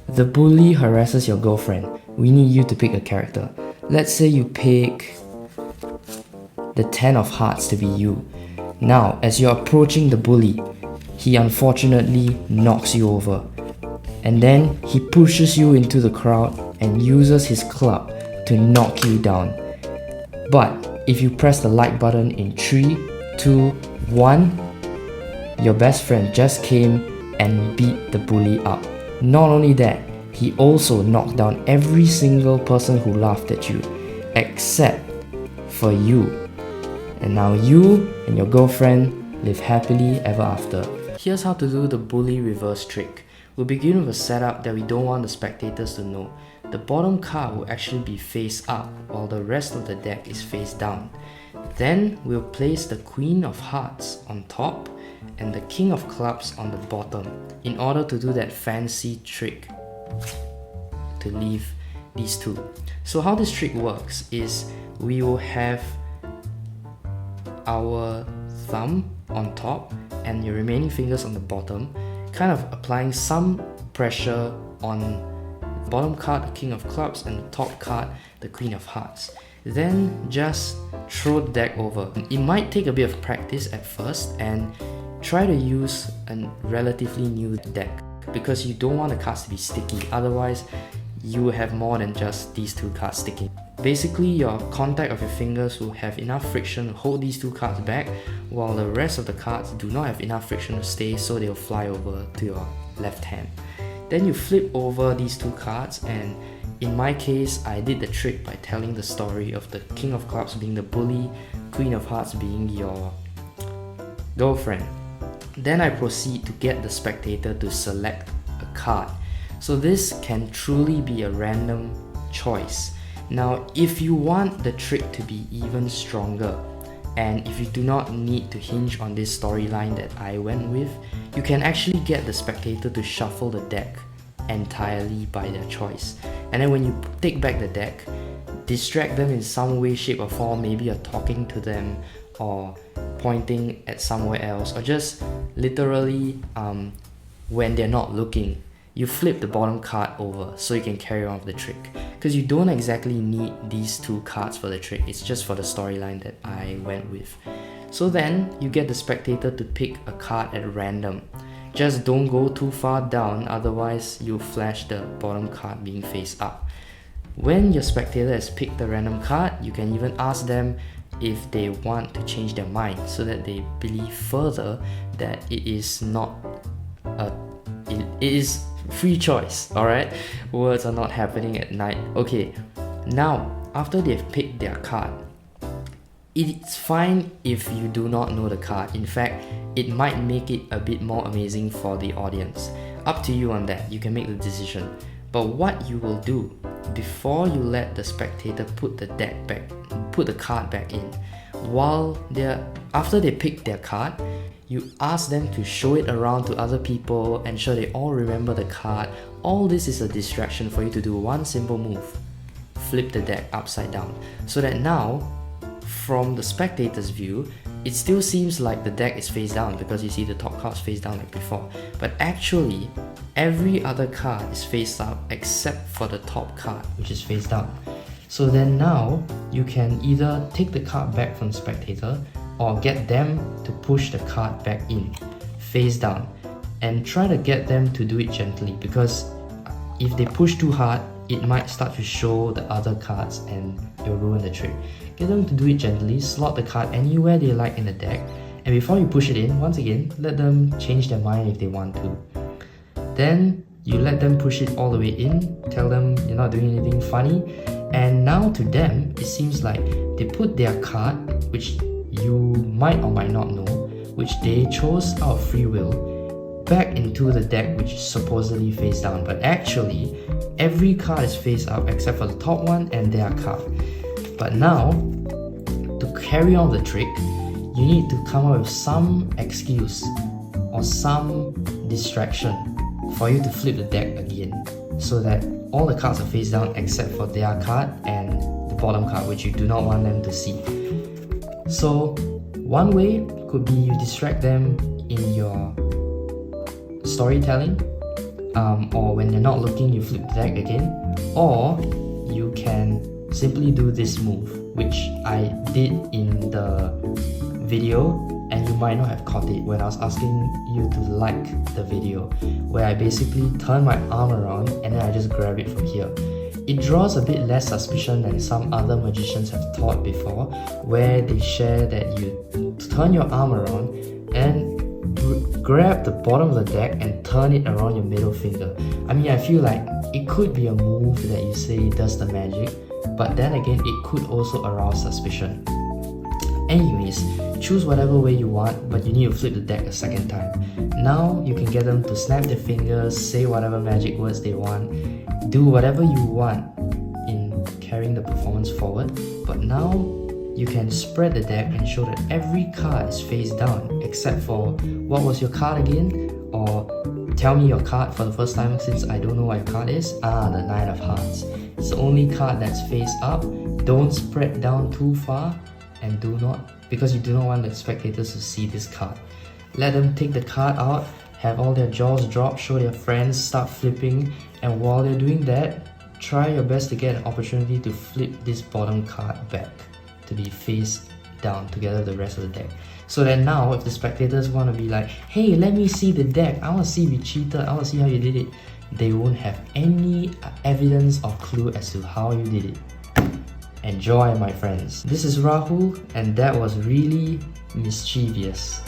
The bully harasses your girlfriend. We need you to pick a character. Let's say you pick the 10 of hearts to be you. Now, as you're approaching the bully, he unfortunately knocks you over. And then he pushes you into the crowd and uses his club to knock you down. But if you press the like button in 3, 2, 1, your best friend just came and beat the bully up. Not only that, he also knocked down every single person who laughed at you, except for you. And now you and your girlfriend live happily ever after. Here's how to do the bully reverse trick. We'll begin with a setup that we don't want the spectators to know. The bottom card will actually be face up while the rest of the deck is face down. Then we'll place the Queen of Hearts on top and the King of Clubs on the bottom in order to do that fancy trick to leave these two. So how this trick works is we will have our thumb on top and your remaining fingers on the bottom, kind of applying some pressure on the bottom card, the King of Clubs, and the top card, the Queen of Hearts. Then just throw the deck over. It might take a bit of practice at first and try to use a relatively new deck because you don't want the cards to be sticky, otherwise you will have more than just these two cards sticking. Basically, your contact of your fingers will have enough friction to hold these two cards back, while the rest of the cards do not have enough friction to stay, so they'll fly over to your left hand. Then you flip over these two cards, and in my case, I did the trick by telling the story of the King of Clubs being the bully, Queen of Hearts being your girlfriend. Then I proceed to get the spectator to select a card. So this can truly be a random choice. Now, if you want the trick to be even stronger, and if you do not need to hinge on this storyline that I went with, you can actually get the spectator to shuffle the deck entirely by their choice. And then when you take back the deck, distract them in some way, shape or form. Maybe you're talking to them or pointing at somewhere else, or just literally when they're not looking, you flip the bottom card over so you can carry on with the trick. Because you don't exactly need these two cards for the trick, it's just for the storyline that I went with. So then you get the spectator to pick a card at random. Just don't go too far down, otherwise you'll flash the bottom card being face up. When your spectator has picked the random card, you can even ask them if they want to change their mind so that they believe further that it is not it is free choice, alright? Words are not happening at night. Okay, now after they've picked their card, it's fine if you do not know the card. In fact, it might make it a bit more amazing for the audience. Up to you on that, you can make the decision. But what you will do before you let the spectator put the card back in, after they pick their card, you ask them to show it around to other people, ensure they all remember the card. All this is a distraction for you to do one simple move. Flip the deck upside down, so that now, from the spectator's view, it still seems like the deck is face down because you see the top cards face down like before. But actually, every other card is face up except for the top card, which is face down. So then now, you can either take the card back from the spectator or get them to push the card back in, face down, and try to get them to do it gently, because if they push too hard, it might start to show the other cards and you'll ruin the trick. Get them to do it gently, slot the card anywhere they like in the deck, and before you push it in, once again, let them change their mind if they want to. Then you let them push it all the way in, tell them you're not doing anything funny, and now to them, it seems like they put their card, which you might or might not know, which they chose out of free will, back into the deck which is supposedly face down. But actually, every card is face up except for the top one and their card. But now, to carry on the trick, you need to come up with some excuse or some distraction for you to flip the deck again, so that all the cards are face down except for their card and the bottom card, which you do not want them to see. So one way could be you distract them in your storytelling. or when you're not looking, you flip the deck again, or you can simply do this move, which I did in the video, and you might not have caught it when I was asking you to like the video, where I basically turn my arm around and then I just grab it from here. It draws a bit less suspicion than some other magicians have taught before, where they share that you turn your arm around and grab the bottom of the deck and turn it around your middle finger. I mean, I feel like it could be a move that you say does the magic, but then again, it could also arouse suspicion. Anyways, choose whatever way you want, but you need to flip the deck a second time. Now you can get them to snap their fingers, say whatever magic words they want, do whatever you want in carrying the performance forward, but now you can spread the deck and show that every card is face down, except for what was your card again? Or tell me your card for the first time since I don't know what your card is. The Nine of Hearts. It's the only card that's face up. Don't spread down too far, and do not, because you do not want the spectators to see this card. Let them take the card out, have all their jaws drop, show their friends, start flipping, and while they're doing that, try your best to get an opportunity to flip this bottom card back to be face down together with the rest of the deck. So that now, if the spectators want to be like, hey, let me see the deck, I want to see if you cheated, I want to see how you did it, they won't have any evidence or clue as to how you did it. Enjoy, my friends. This is Rahul, and that was really mischievous.